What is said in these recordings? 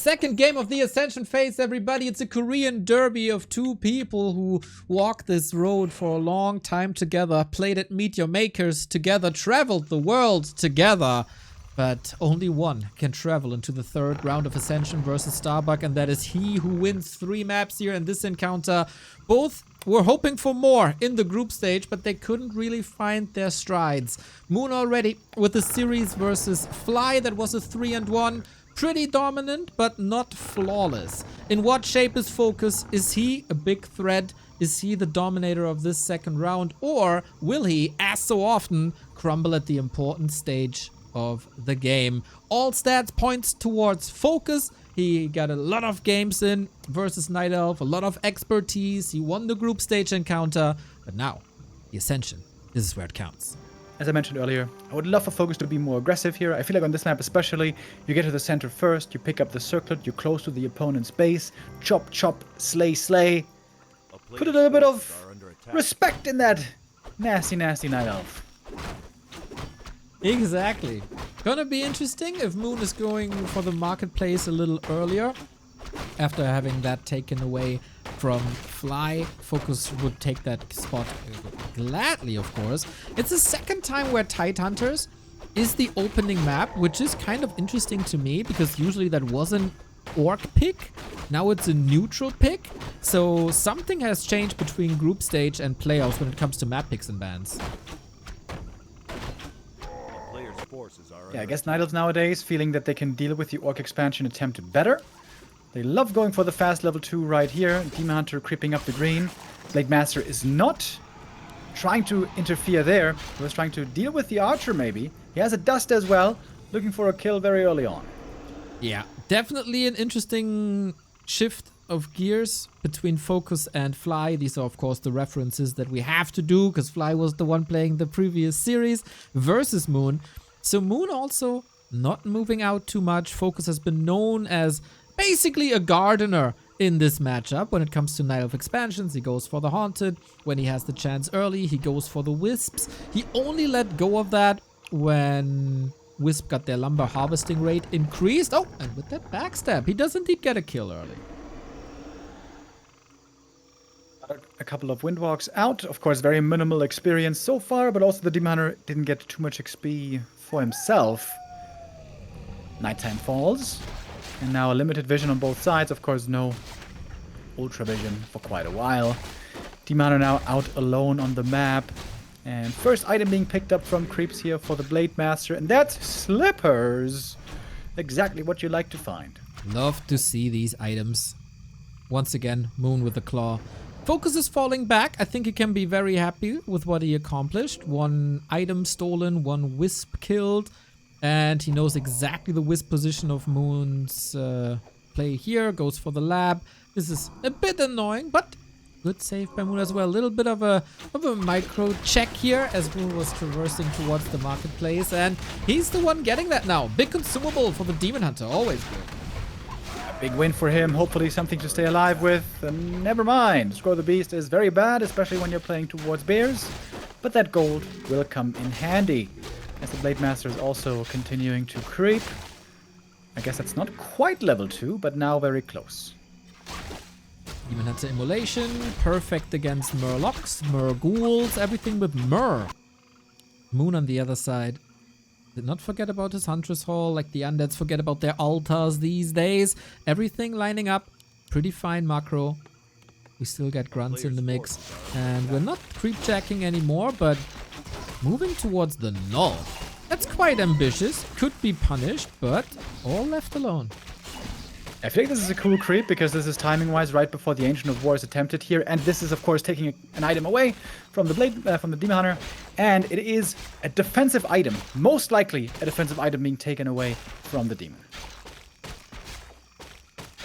Second game of the Ascension phase, everybody. It's a Korean derby of two people who walked this road for a long time together, played at Meet Your Makers together, traveled the world together. But only one can travel into the third round of Ascension versus Starbuck, and that is he who wins 3 maps here in this encounter. Both were hoping for more in the group stage, but they couldn't really find their strides. Moon already with the series versus Fly, that was a 3-1. Pretty dominant, but not flawless. In what shape is FoCuS? Is he a big threat? Is he the dominator of this second round? Or will he, as so often, crumble at the important stage of the game? All stats points towards FoCuS. He got a lot of games in versus Night Elf, a lot of expertise. He won the group stage encounter. But now, the Ascension, this is where it counts. As I mentioned earlier, I would love for FoCuS to be more aggressive here. I feel like on this map especially, you get to the center first, you pick up the circlet, you're close to the opponent's base, chop, chop, slay, slay. Put a little bit of respect in that nasty, nasty Night Elf. Exactly. Gonna be interesting if Moon is going for the marketplace a little earlier. After having that taken away from Fly, FoCuS would take that spot gladly, of course. It's the second time where Tidehunters is the opening map, which is kind of interesting to me because usually that was an orc pick. Now it's a neutral pick. So something has changed between group stage and playoffs when it comes to map picks and bans. Yeah, I guess Night Elves nowadays feeling that they can deal with the orc expansion attempt better. They love going for the fast level 2 right here. Demon Hunter creeping up the green. Blade Master is not trying to interfere there. He was trying to deal with the Archer maybe. He has a Dust as well, looking for a kill very early on. Yeah, definitely an interesting shift of gears between FoCuS and Fly. These are, of course, the references that we have to do because Fly was the one playing the previous series versus Moon. So Moon also not moving out too much. FoCuS has been known as basically a gardener in this matchup. When it comes to Night Elf expansions, he goes for the Haunted. When he has the chance early, he goes for the Wisps. He only let go of that when Wisp got their lumber harvesting rate increased. Oh, and with that backstab, he does indeed get a kill early. A couple of Windwalks out. Of course, very minimal experience so far, but also the Demon Hunter didn't get too much XP for himself. Nighttime falls. And now a limited vision on both sides. Of course, no ultra vision for quite a while. Demon Hunter now out alone on the map. And first item being picked up from creeps here for the Blade Master. And that's slippers. Exactly what you like to find. Love to see these items. Once again, Moon with the claw. FoCuS is falling back. I think he can be very happy with what he accomplished. 1 item stolen, 1 Wisp killed. And he knows exactly the Wisp position of Moon's play here. Goes for the lab. This is a bit annoying, but good save by Moon as well. A little bit of a micro check here as Moon was traversing towards the marketplace. And he's the one getting that now. Big consumable for the Demon Hunter. Always good. A big win for him. Hopefully something to stay alive with. Never mind. Score the Beast is very bad, especially when you're playing towards bears. But that gold will come in handy. As the Blade Master is also continuing to creep. I guess that's not quite level 2, but now very close. Demon Hunter Immolation, perfect against Murlocs, Murghouls, everything with Mur. Moon on the other side. Did not forget about his Huntress Hall, like the undeads forget about their altars these days. Everything lining up, pretty fine macro. We still get grunts in the mix. And we're not creep jacking anymore, but moving towards the null. That's quite ambitious. Could be punished, but all left alone. I feel like this is a cool creep because this is timing-wise right before the Ancient of War is attempted here, and this is of course taking an item away from the from the Demon Hunter, and it is a defensive item, most likely a defensive item being taken away from the Demon.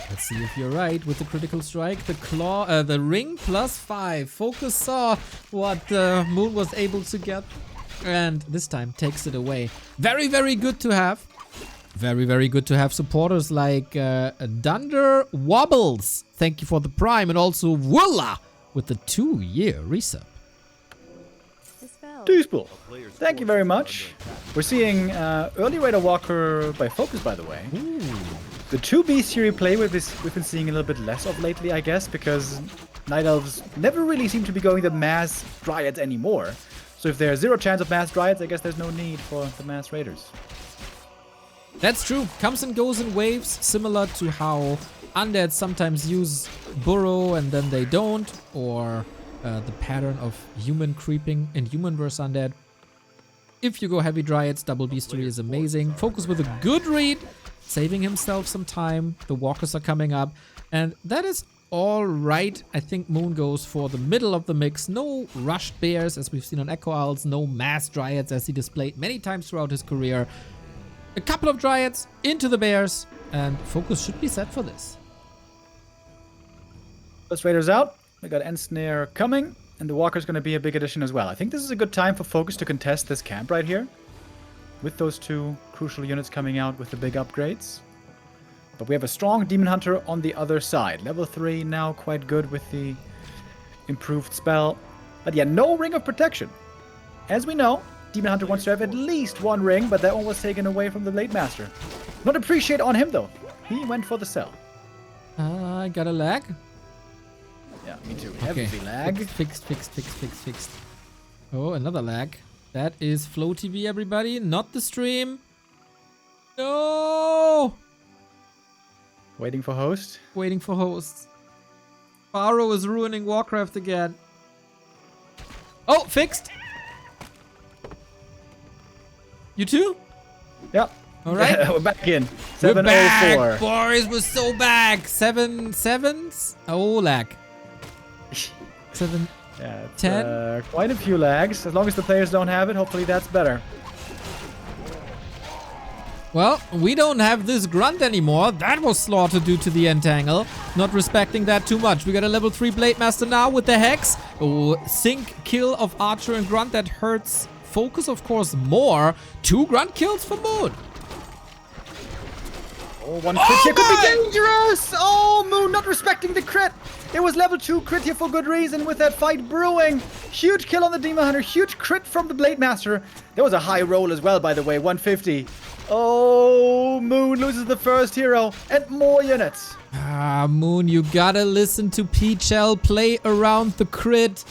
Let's see if you're right with the critical strike. The claw, the ring +5. FoCuS saw what Moon was able to get, and this time takes it away. Very, very good to have. Very, very good to have supporters like Dunder Wobbles. Thank you for the prime, and also Willa with the 2-year resub. Duisburg. Thank you very much. We're seeing early Raider Walker by FoCuS, by the way. Ooh. The 2B series play we've been seeing a little bit less of lately, I guess, because Night Elves never really seem to be going the mass Dryads anymore. So if there's 0 chance of mass Dryads, I guess there's no need for the mass Raiders. That's true. Comes and goes in waves, similar to how undead sometimes use burrow and then they don't, or the pattern of human creeping in human versus undead. If you go heavy Dryads, double Beastery is amazing. FoCuS with a good read, saving himself some time. The walkers are coming up, and that is all right. I think Moon goes for the middle of the mix. No rushed bears, as we've seen on Echo Owls. No mass Dryads, as he displayed many times throughout his career. A couple of Dryads into the bears, and FoCuS should be set for this. First Raiders out. We got Ensnare coming, and the Walker's going to be a big addition as well. I think this is a good time for FoCuS to contest this camp right here, with those 2 crucial units coming out with the big upgrades. But we have a strong Demon Hunter on the other side. Level 3 now, quite good with the improved spell. But yeah, no Ring of Protection. As we know, Demon Hunter wants to have at least 1 ring, but that one was taken away from the Blade Master. Not appreciate on him, though. He went for the sell. I got a lag. Yeah, me too. Okay. Heavy lag. Fixed. Oh, another lag. That is Flow TV, everybody, not the stream. No! Waiting for host. Waiting for hosts. Pharaoh is ruining Warcraft again. Oh, fixed. You too? Yep. All right. We're back in. We're 704. back, boys. We're so back. 7 sevens. Oh, lag. 7. Yeah, it's, 10. Quite a few lags. As long as the players don't have it, hopefully that's better. Well, we don't have this grunt anymore. That was slaughter due to the entangle. Not respecting that too much. We got a level 3 Blade Master now with the Hex. Oh, sync kill of Archer and Grunt. That hurts FoCuS, of course, more. 2 Grunt kills for Moon. Oh, 1 crit here could be dangerous! Oh, Moon not respecting the crit! It was level 2 crit here for good reason with that fight brewing. Huge kill on the Demon Hunter, huge crit from the Blade Master. There was a high roll as well, by the way, 150. Oh, Moon loses the first hero and more units. Ah, Moon, you gotta listen to Peachel play around the crit.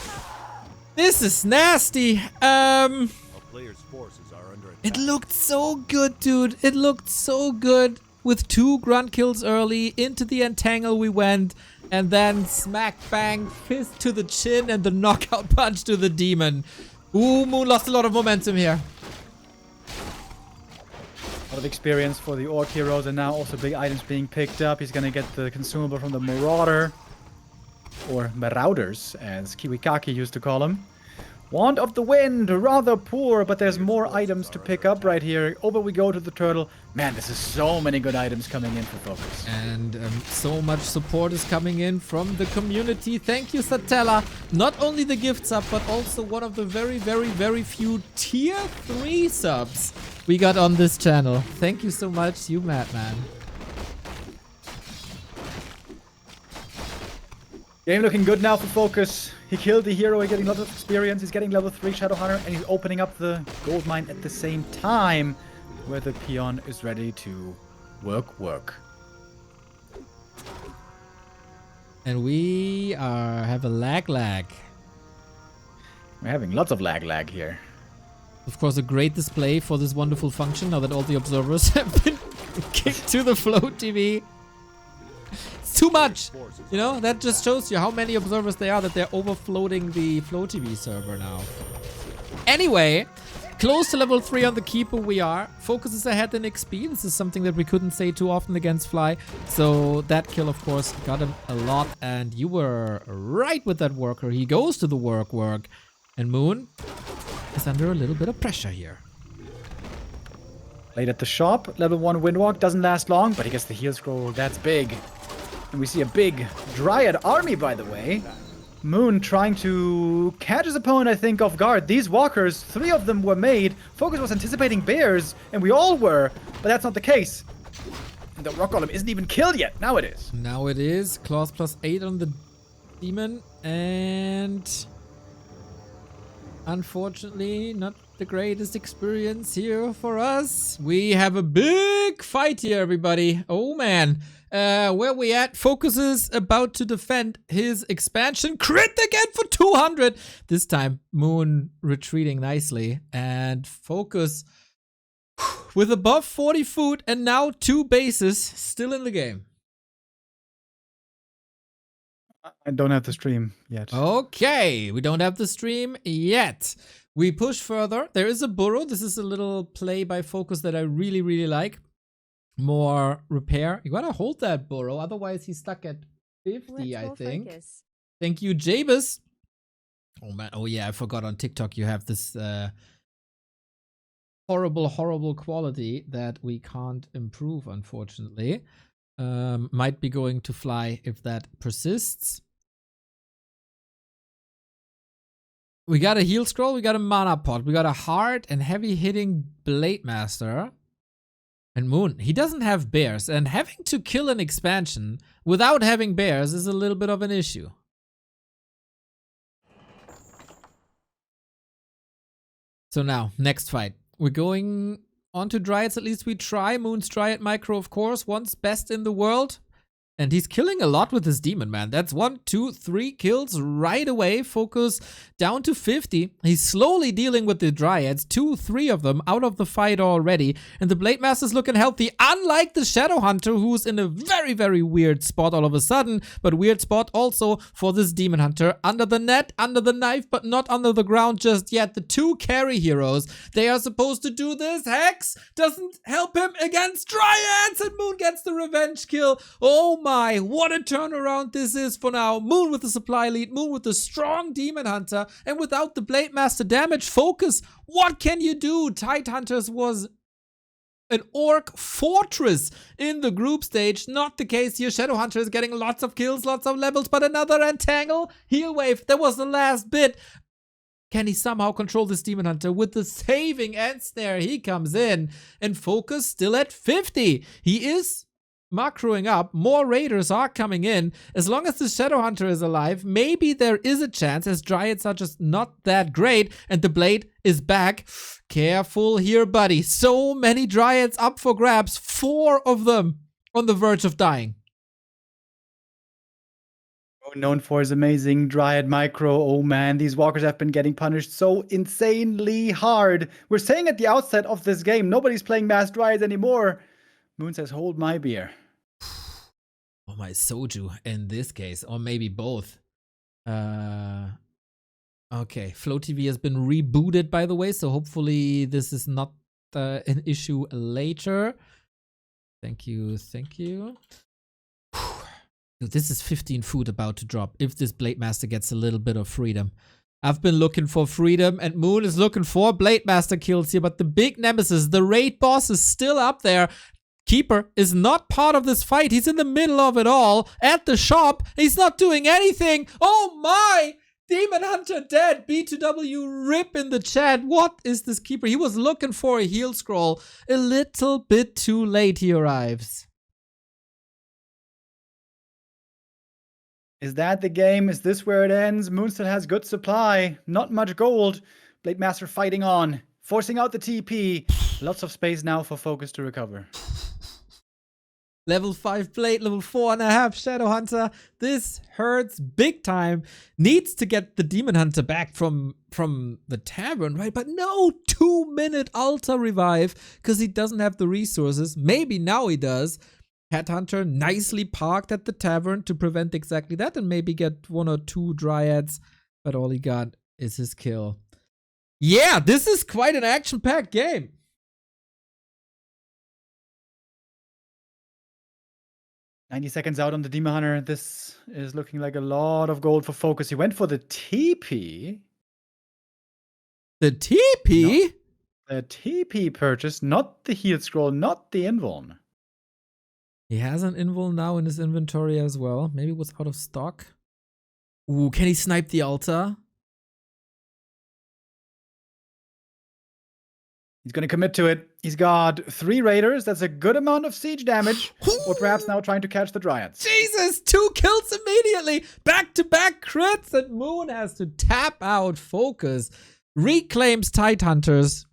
This is nasty. It looked so good, dude. It looked so good. With 2 grunt kills early, into the entangle we went, and then smack bang, fist to the chin and the knockout punch to the demon. Ooh, Moon lost a lot of momentum here. A lot of experience for the Orc heroes, and now also big items being picked up. He's gonna get the consumable from the Marauder, or Marauders, as Kiwikaki used to call them. Wand of the Wind, rather poor, but there's more items to pick up right here. Over we go to the Turtle. Man, this is so many good items coming in for FoCuS. And so much support is coming in from the community. Thank you, Satella. Not only the gift sub, but also one of the very, very, very few tier 3 subs we got on this channel. Thank you so much, you madman. Game looking good now for FoCuS. He killed the hero, he's getting lots of experience, he's getting level 3 Shadow Hunter, and he's opening up the gold mine at the same time, where the peon is ready to work. And we have a lag. We're having lots of lag here. Of course, a great display for this wonderful function now that all the observers have been kicked to the Flow TV. It's too much! You know, that just shows you how many observers there are, that they're overfloating the Flow TV server now. Anyway, close to level 3 on the Keeper we are. FoCuS is ahead in XP. This is something that we couldn't say too often against Fly. So that kill, of course, got him a lot. And you were right with that worker. He goes to the work. And Moon is under a little bit of pressure here. Late at the shop, level 1 Windwalk doesn't last long, but he gets the heal scroll. That's big. And we see a big Dryad army, by the way. Moon trying to catch his opponent, I think, off guard. These walkers, 3 of them were made. FoCuS was anticipating bears, and we all were, but that's not the case. And the rock golem isn't even killed yet. Now it is. Now it is. Claws +8 on the demon, and unfortunately not the greatest experience here for us. We have a big fight here, everybody. Oh, man. Where we at? FoCuS is about to defend his expansion. Crit again for 200. This time, Moon retreating nicely. And FoCuS with above 40 food and now 2 bases still in the game. I don't have the stream yet. Okay, we don't have the stream yet. We push further. There is a burrow. This is a little play by FoCuS that I really, really like. More repair. You gotta hold that burrow, otherwise he's stuck at 50, I think. FoCuS. Thank you, Jabus. Oh man, oh yeah, I forgot on TikTok you have this horrible quality that we can't improve, unfortunately. Might be going to fly if that persists. We got a heal scroll, we got a mana pot, we got a hard and heavy hitting Blade Master. And Moon, he doesn't have bears, and having to kill an expansion without having bears is a little bit of an issue. So now, next fight. We're going on to Dryads, at least we try. Moon's Dryad micro, of course, once best in the world. And he's killing a lot with his demon, man. That's 1, 2, 3 kills right away. FoCuS down to 50. He's slowly dealing with the Dryads. 2, 3 of them out of the fight already. And the Blade Master's looking healthy, unlike the Shadow Hunter, who's in a very, very weird spot all of a sudden. But weird spot also for this Demon Hunter. Under the net, under the knife, but not under the ground just yet. The 2 carry heroes, they are supposed to do this. Hex doesn't help him against Dryads, and Moon gets the revenge kill. Oh my, what a turnaround this is for now. Moon with the supply lead, Moon with the strong Demon Hunter, and without the Blade Master damage, FoCuS, what can you do? Tidehunters was an orc fortress in the group stage. Not the case here. Shadowhunter is getting lots of kills, lots of levels, but another entangle. Heal wave, that was the last bit. Can he somehow control this Demon Hunter with the saving end snare? He comes in, and FoCuS still at 50. He is macroing up. More raiders are coming in. As long as the Shadow Hunter is alive, maybe there is a chance, as Dryads are just not that great, and the blade is back. Careful here, buddy. So many Dryads up for grabs. 4 of them on the verge of dying. Known for his amazing Dryad micro. Oh man, these walkers have been getting punished so insanely hard. We're saying at the outset of this game, nobody's playing Mass Dryads anymore. Moon says, hold my beer. Oh, my soju in this case, or maybe both. Okay, Flow TV has been rebooted, by the way, so hopefully this is not an issue later. Thank you, thank you. Dude, this is 15 food about to drop if this Blade Master gets a little bit of freedom. I've been looking for freedom, and Moon is looking for Blade Master kills here, but the big nemesis, the raid boss, is still up there. Keeper is not part of this fight. He's in the middle of it all at the shop. He's not doing anything. Oh my! Demon Hunter dead. B2W rip in the chat. What is this Keeper? He was looking for a heal scroll. A little bit too late he arrives. Is that the game? Is this where it ends? Moon still has good supply. Not much gold. Blade Master fighting on. Forcing out the TP. Lots of space now for FoCuS to recover. Level 5 Blade, level 4.5 Shadow Hunter. This hurts big time. Needs to get the Demon Hunter back from the tavern, right? But no, 2-minute Altar Revive because he doesn't have the resources. Maybe now he does. Headhunter nicely parked at the tavern to prevent exactly that and maybe get 1 or 2 Dryads. But all he got is his kill. Yeah, this is quite an action-packed game. "90 seconds out on the Demon Hunter. This is looking like a lot of gold for FoCuS. He went for the TP. The TP? No, the TP purchase, not the heal scroll, not the invuln. He has an invul now in his inventory as well. Maybe it was out of stock. Ooh, can he snipe the altar? He's going to commit to it. He's got 3 raiders. That's a good amount of siege damage. Or perhaps now trying to catch the Dryads. Jesus, 2 kills immediately. Back-to-back crits, and Moon has to tap out FoCuS. reclaims Tidehunters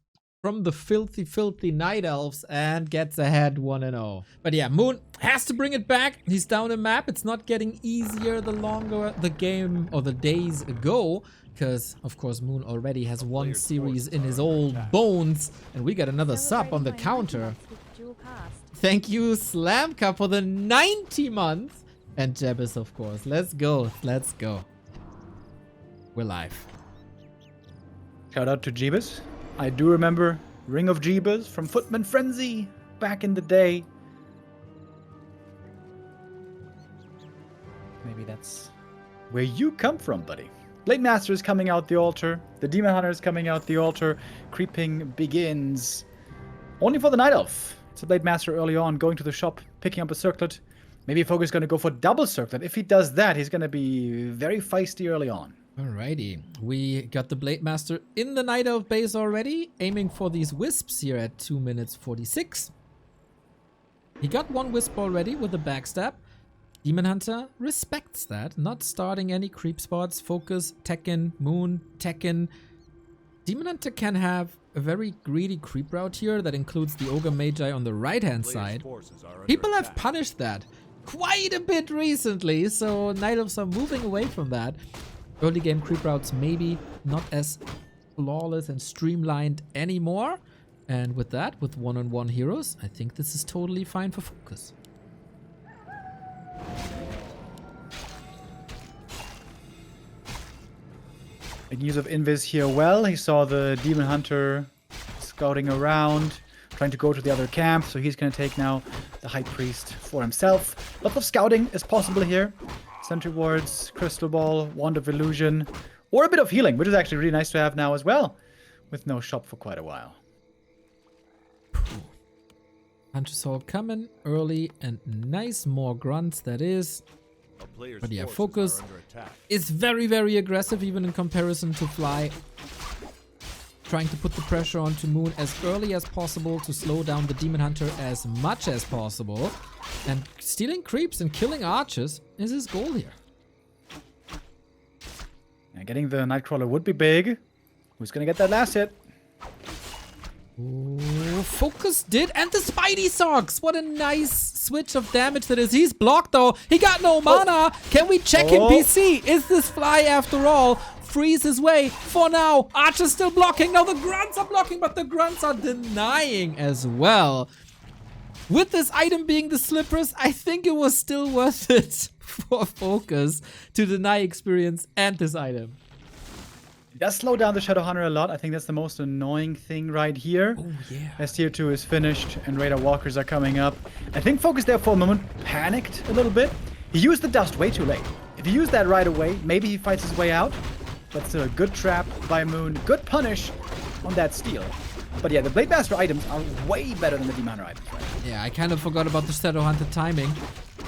from the filthy Night Elves and gets ahead 1-0. But yeah, Moon has to bring it back. He's down a map. It's not getting easier the longer the game or the days go, because of course Moon already has one series in his old bones, and we got another sub on the counter. Thank you, Slamka, for the 90 months. And Jebus, of course. Let's go. Let's go. We're live. Shout out to Jeebus. I do remember Ring of Jeebus from Footman Frenzy back in the day. Maybe that's where you come from, buddy. Blade Master is coming out the altar. The Demon Hunter is coming out the altar. Creeping begins. Only for the Night Elf. It's a Blade Master early on, going to the shop, picking up a circlet. Maybe FoCuS is going to go for double circlet. If he does that, he's going to be very feisty early on. Alrighty, we got the Blade Master in the Night Elf base already, aiming for these wisps here at 2 minutes 46. He got one wisp already with a backstab. Demon Hunter respects that, not starting any creep spots. FoCuS, Tekken, Moon, Tekken. Demon Hunter can have a very greedy creep route here that includes the Ogre Magi on the right-hand side. People have punished that quite a bit recently, so Night Elves are moving away from that. Early game creep routes maybe not as flawless and streamlined anymore. And with that, with one-on-one heroes, I think this is totally fine for FoCuS. Making use of Invis here well. He saw the Demon Hunter scouting around, trying to go to the other camp, so he's going to take now the High Priest for himself. Lots of scouting is possible here. Sentry wards, Crystal Ball, Wand of Illusion, or a bit of healing, which is actually really nice to have now as well, with no shop for quite a while. Hunter Soul coming early and nice, more grunts that is. But yeah, FoCuS is very, very aggressive even in comparison to Fly. Trying to put the pressure onto Moon as early as possible to slow down the Demon Hunter as much as possible. And stealing creeps and killing archers is his goal here. And getting the Nightcrawler would be big. Who's gonna get that last hit? Ooh, FoCuS did, and the Spidey Socks! What a nice switch of damage that is. He's blocked though. He got no mana. Can we check in PC? Is this Fly after all? Freeze his way for now. Archer's still blocking. Now the grunts are blocking, but the grunts are denying as well. With this item being the slippers, I think it was still worth it for FoCuS to deny experience and this item. It does slow down the Shadowhunter a lot. I think that's the most annoying thing right here. Oh, yeah. As tier 2 is finished and Raider Walkers are coming up. I think FoCuS there for a moment panicked a little bit. He used the dust way too late. If he used that right away, maybe he fights his way out. But still a good trap by Moon. Good punish on that steal. But yeah, the Blade Master items are way better than the Demon Hunter items, right? Yeah, I kind of forgot about the Shadowhunter timing.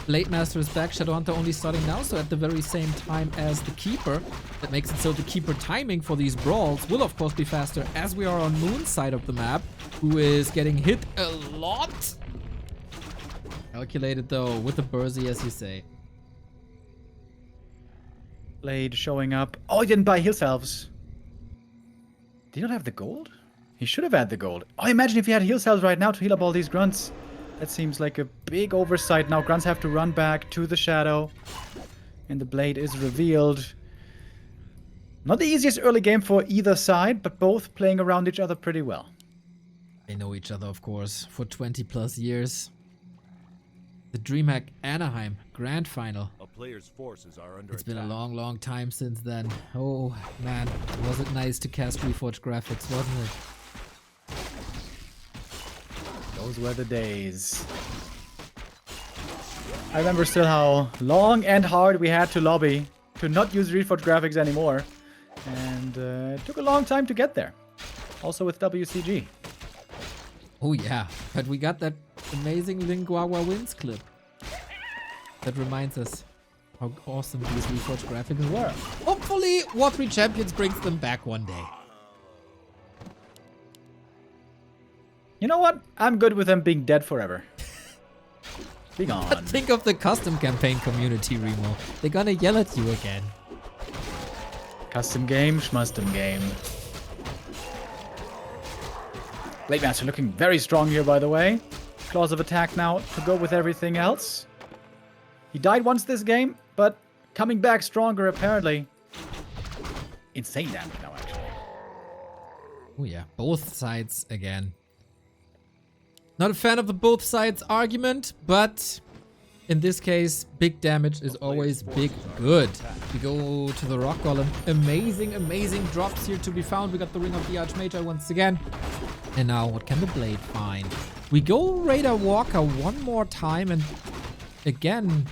Blade Master is back, Shadowhunter only starting now, so at the very same time as the Keeper. That makes it so the Keeper timing for these brawls will of course be faster as we are on Moon's side of the map, who is getting hit a lot. Calculated though, with the Bursey as you say. Blade showing up. Oh, he didn't buy heal salves. Did he not have the gold? He should have had the gold. Oh, imagine if he had heal salves right now to heal up all these grunts. That seems like a big oversight. Now grunts have to run back to the shadow. And the blade is revealed. Not the easiest early game for either side, but both playing around each other pretty well. They know each other, of course, for 20 plus years. The DreamHack Anaheim Grand Final. A player's forces are under It's been a long, long time since then. Oh, man. Was it nice to cast Reforged graphics, wasn't it? Those were the days. I remember still how long and hard we had to lobby to not use Reforged graphics anymore. And it took a long time to get there. Also with WCG. Oh yeah, but we got that amazing Linguawa wins clip. That reminds us how awesome these Reforged graphics were. Hopefully, War 3 Champions brings them back one day. You know what? I'm good with them being dead forever. Be gone. But think of the custom campaign community, Remo. They're gonna yell at you again. Custom game, schmustum game. Blade Master looking very strong here, by the way. Claws of attack now to go with everything else. He died once this game, but coming back stronger, apparently. Insane damage now, actually. Oh yeah, both sides again. Not a fan of the both sides argument, but in this case, big damage is always big good. We go to the Rock Golem. Amazing drops here to be found. We got the Ring of the Archmage once again. And now, what can the Blade find? We go Raider Walker one more time, and again,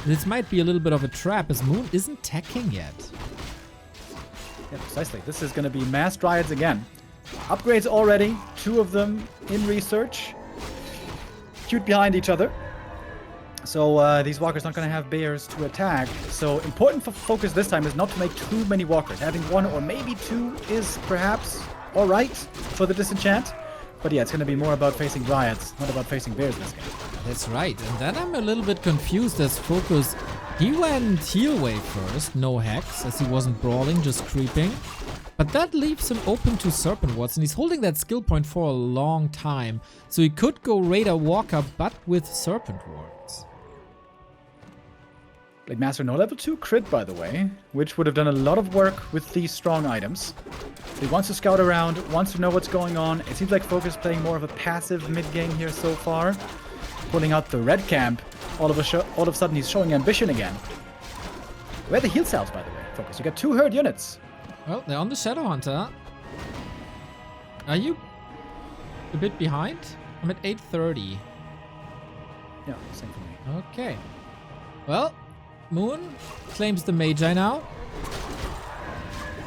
this might be a little bit of a trap, as Moon isn't teching yet. Yeah, precisely. This is going to be Mass Dryads again. Upgrades already, 2 of them in research. Cute behind each other. So these walkers not going to have bears to attack. So important for FoCuS this time is not to make too many walkers. Having 1 or maybe 2 is perhaps alright for the disenchant. But yeah, it's going to be more about facing dryads, not about facing bears this game. That's right. And then I'm a little bit confused as FoCuS. He went heal wave first, no hex, as he wasn't brawling, just creeping. But that leaves him open to Serpent Wards, and he's holding that skill point for a long time. So he could go Raider Walker, but with Serpent Wards. Blade Master no level 2 crit, by the way, which would have done a lot of work with these strong items. He wants to scout around, wants to know what's going on. It seems like FoCuS playing more of a passive mid-game here so far. Pulling out the red camp, all of a sudden he's showing ambition again. Where are the heal cells, by the way, FoCuS? You got 2 herd units. Well, they're on the Shadow Hunter. Are you a bit behind? I'm at 830. Yeah, same for me. Okay. Well, Moon claims the Magi now.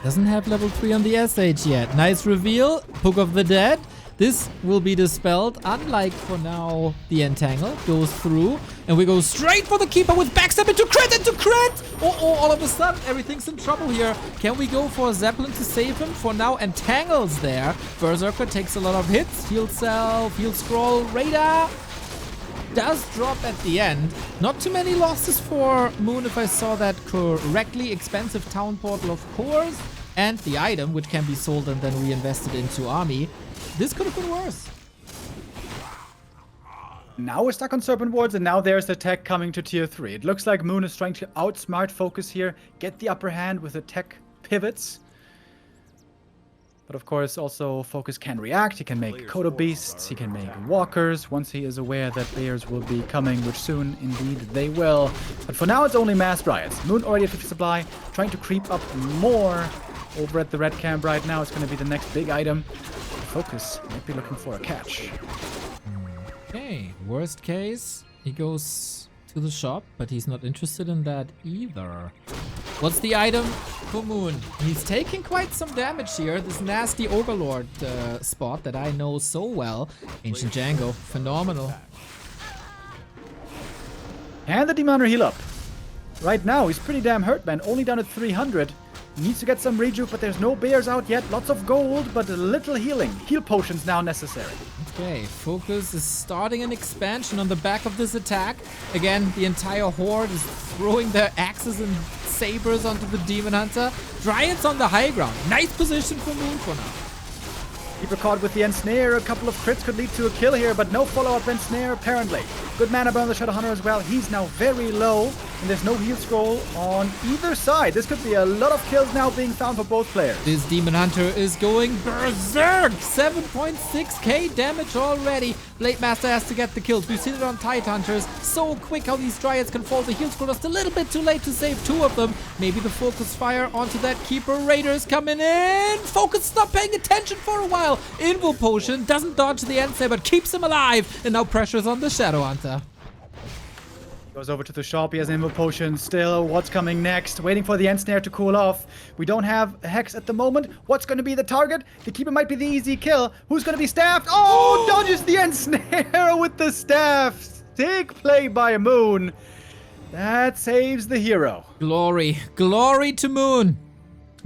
Doesn't have level 3 on the SH yet. Nice reveal. Book of the Dead. This will be dispelled, unlike for now the Entangle goes through. And we go straight for the Keeper with backstep into crit, Oh, all of a sudden everything's in trouble here. Can we go for a Zeppelin to save him? For now, Entangle's there. Berserker takes a lot of hits. Heal Self, Heal Scroll, Raider does drop at the end. Not too many losses for Moon if I saw that correctly. Expensive Town Portal, of course. And the item, which can be sold and then reinvested into army. This could have been worse. Now we're stuck on Serpent Wards, and now there's the tech coming to tier 3. It looks like Moon is trying to outsmart FoCuS here, get the upper hand with the tech pivots. But of course, also FoCuS can react. He can make Kodo Beasts, he can make Walkers, once he is aware that bears will be coming, which soon indeed they will. But for now, it's only Mass Dryads. Moon already at 50 supply, trying to creep up more over at the red camp right now. It's going to be the next big item. FoCuS might be looking for a catch. Okay, worst case, he goes to the shop, but he's not interested in that either. What's the item for Moon? He's taking quite some damage here. This nasty Overlord spot that I know so well. Ancient Django, phenomenal. And the Demon Hunter heal up. Right now, he's pretty damn hurt, man. Only down at 300. Needs to get some rejuve, but there's no bears out yet. Lots of gold, but a little healing. Heal potions now necessary. Okay, FoCuS is starting an expansion on the back of this attack. Again, the entire horde is throwing their axes and sabers onto the Demon Hunter. Dryads on the high ground. Nice position for Moon for now. Keeper caught with the Ensnare. A couple of crits could lead to a kill here, but no follow-up Ensnare apparently. Good mana burn on the Shadow Hunter as well. He's now very low, and there's no heal scroll on either side. This could be a lot of kills now being found for both players. This Demon Hunter is going berserk! 7.6k damage already. Blade Master has to get the kills. We've seen it on Tide Hunters. So quick how these Dryads can fall. The heal scroll just a little bit too late to save 2 of them. Maybe the FoCuS fire onto that Keeper. Raiders coming in. FoCuS stopped paying attention for a while. Invo Potion doesn't dodge the Ensnare, but keeps him alive. And now pressure's on the Shadow Hunter. Goes over to the shop. He has an Invo Potion still. What's coming next? Waiting for the Ensnare to cool off. We don't have a Hex at the moment. What's going to be the target? The Keeper might be the easy kill. Who's going to be staffed? Oh, dodges the Ensnare with the staff. Sick play by Moon. That saves the hero. Glory. Glory to Moon.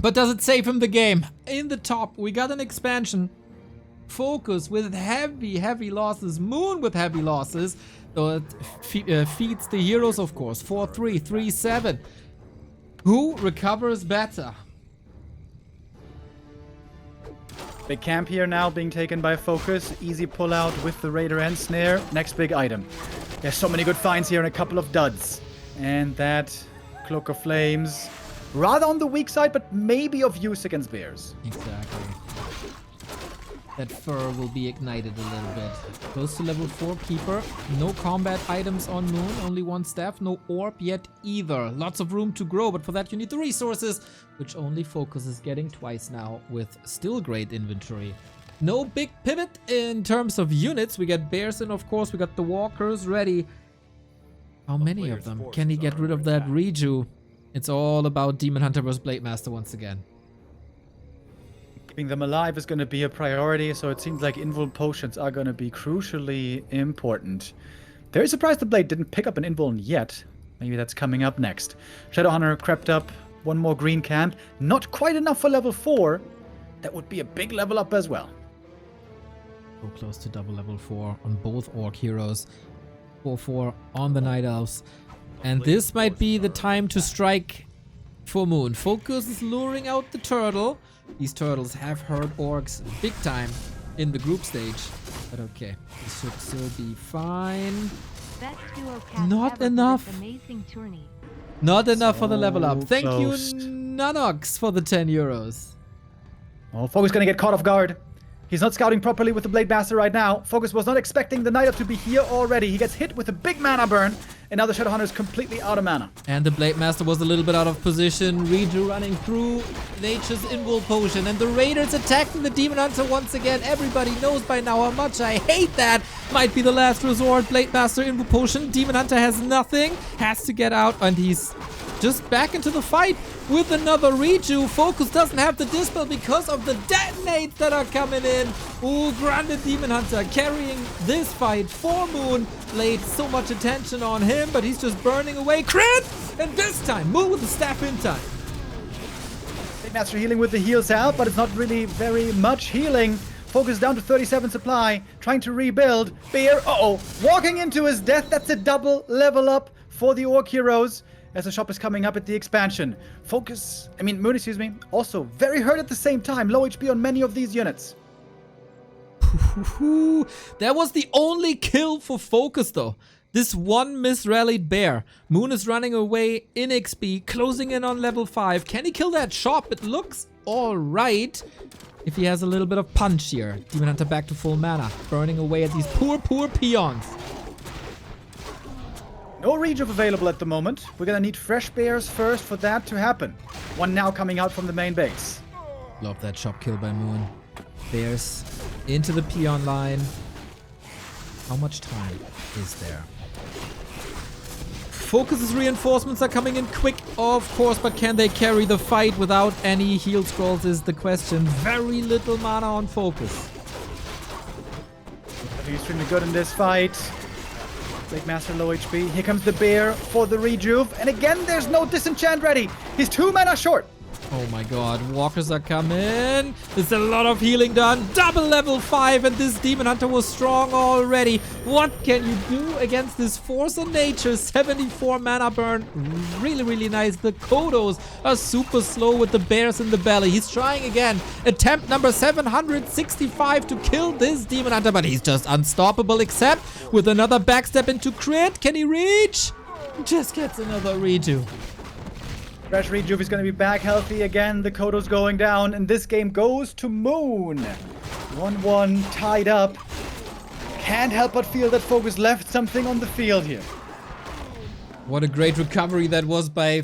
But does it save him the game? In the top, we got an expansion. FoCuS with heavy losses. Moon with heavy losses. So it feeds the heroes, of course. 4-3, 3-7. Who recovers better? Big camp here now being taken by FoCuS. Easy pull out with the Raider and Snare. Next big item. There's so many good finds here and a couple of duds. And that Cloak of Flames, rather on the weak side, but maybe of use against bears. Exactly. That fur will be ignited a little bit. Goes to level 4 Keeper. No combat items on Moon. Only one staff. No orb yet either. Lots of room to grow, but for that you need the resources, which only FoCuS is getting twice now with still great inventory. No big pivot in terms of units. We get bears in, of course. We got the walkers ready. How many of them? Can he get rid of that Reju? It's all about Demon Hunter vs. Blade Master once again. Keeping them alive is going to be a priority, so it seems like invuln potions are going to be crucially important. Very surprised the Blade didn't pick up an invuln yet. Maybe that's coming up next. Shadowhunter crept up. One more green camp. Not quite enough for level 4. That would be a big level up as well. So close to double level 4 on both Orc heroes. 4-4 on the Night Elves. And this might be the time to strike for Moon. FoCuS is luring out the turtle. These turtles have hurt Orcs big time in the group stage. But okay, this should still be fine. Not enough. Not enough for the level up. Thank you, Nanox, for the 10 euros. Oh, FoCuS gonna get caught off guard. He's not scouting properly with the Blade Master right now. FoCuS was not expecting the Night Elf to be here already. He gets hit with a big mana burn, and now the Shadowhunter is completely out of mana. And the Blade Master was a little bit out of position. Reju running through Nature's Invul Potion, and the Raiders attacking the Demon Hunter once again. Everybody knows by now how much I hate that. Might be the last resort. Blade Master Invul Potion. Demon Hunter has nothing. Has to get out, and he's just back into the fight with another Reju. FoCuS doesn't have the Dispel because of the detonates that are coming in. Ooh, Grounded Demon Hunter carrying this fight for Moon. Laid so much attention on him, but he's just burning away. Crit! And this time, Moon with the staff in time. Blade Master healing with the heals out, but it's not really very much healing. FoCuS down to 37 supply, trying to rebuild. Bear, walking into his death. That's a double level up for the Orc heroes, as the shop is coming up at the expansion. Moon, excuse me, also very hurt at the same time. Low HP on many of these units. That was the only kill for FoCuS though. This one misrallied bear. Moon is running away in XP, closing in on level 5. Can he kill that shop? It looks alright if he has a little bit of punch here. Demon Hunter back to full mana, burning away at these poor peons. No Rejuve available at the moment. We're gonna need fresh bears first for that to happen. One now coming out from the main base. Love that shop kill by Moon. Bears into the peon line. How much time is there? FoCuS's reinforcements are coming in quick, of course, but can they carry the fight without any heal scrolls is the question. Very little mana on FoCuS. Looking extremely good in this fight. Blade Master low HP. Here comes the bear for the Rejuve. And again, there's no disenchant ready. He's 2 mana short. Oh my god, walkers are coming. There's a lot of healing done. Double level 5, and this Demon Hunter was strong already. What can you do against this Force of Nature? 74 mana burn. Really nice. The Kodos are super slow with the bears in the belly. He's trying again. Attempt number 765 to kill this Demon Hunter, but he's just unstoppable, except with another backstep into crit. Can he reach? Just gets another redo. Fresh Rejuve is going to be back healthy again. The Kodo's going down, and this game goes to Moon. 1-1 tied up. Can't help but feel that FoCuS left something on the field here. What a great recovery that was by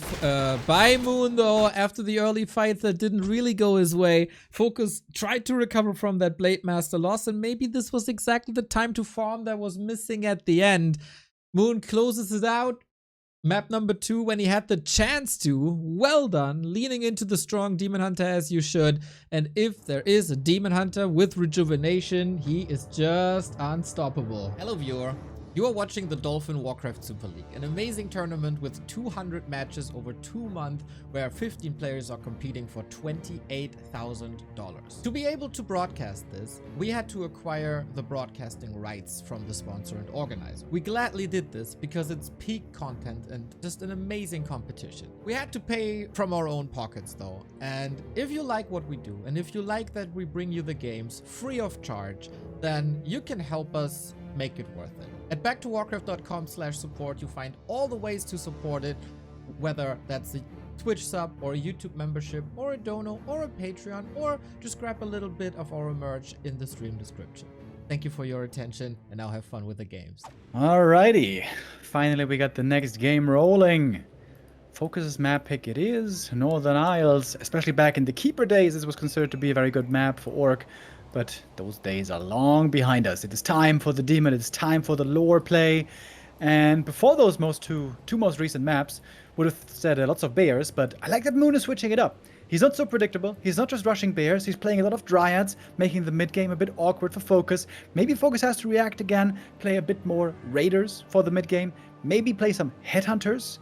Moon, though. After the early fight that didn't really go his way, FoCuS tried to recover from that Blade Master loss, and maybe this was exactly the time to farm that was missing at the end. Moon closes it out. Map number 2 when he had the chance to. Well done. Leaning into the strong Demon Hunter as you should. And if there is a Demon Hunter with rejuvenation, he is just unstoppable. Hello, viewer. You are watching the Dolphin Warcraft Super League, an amazing tournament with 200 matches over 2 months where 15 players are competing for $28,000. To be able to broadcast this, we had to acquire the broadcasting rights from the sponsor and organizer. We gladly did this because it's peak content and just an amazing competition. We had to pay from our own pockets though, and if you like what we do and if you like that we bring you the games free of charge, then you can help us make it worth it. At backtowarcraft.com/support, you find all the ways to support it, whether that's a Twitch sub or a YouTube membership or a dono or a Patreon, or just grab a little bit of our merch in the stream description. Thank you for your attention, and now have fun with the games. Alrighty, finally we got the next game rolling. FoCuS' map pick it is, Northern Isles. Especially back in the Keeper days, this was considered to be a very good map for Orc. But those days are long behind us. It is time for the Demon. It is time for the lore play. And before those two most recent maps, would have said lots of bears, but I like that Moon is switching it up. He's not so predictable. He's not just rushing bears. He's playing a lot of dryads, making the mid game a bit awkward for FoCuS. Maybe FoCuS has to react again, play a bit more raiders for the mid game. Maybe play some headhunters.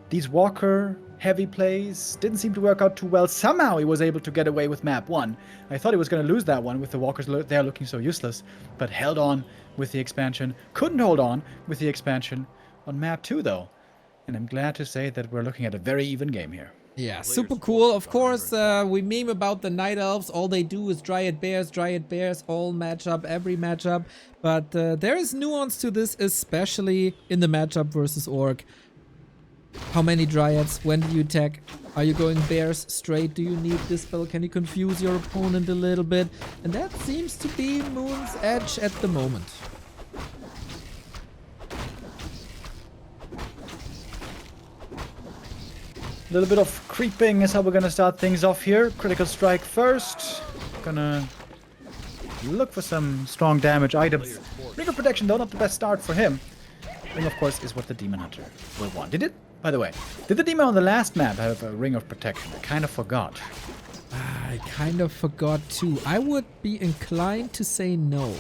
These Walker heavy plays didn't seem to work out too well. Somehow he was able to get away with map 1. I thought he was going to lose that one with the Walkers there looking so useless, but held on with the expansion. Couldn't hold on with the expansion on map 2 though. And I'm glad to say that we're looking at a very even game here. Yeah, super cool. Of course, we meme about the Night Elves. All they do is Dryad Bears, all matchup, every matchup. But there is nuance to this, especially in the matchup versus Orc. How many Dryads? When do you attack? Are you going bears straight? Do you need Dispel? Can you confuse your opponent a little bit? And that seems to be Moon's edge at the moment. A little bit of creeping is how we're gonna start things off here. Critical strike first. Gonna look for some strong damage items. Ring of Protection though, not the best start for him. Ring, of course, is what the Demon Hunter will want. Did it? By the way, did the Demon on the last map have a Ring of Protection? I kind of forgot. I kind of forgot too. I would be inclined to say no.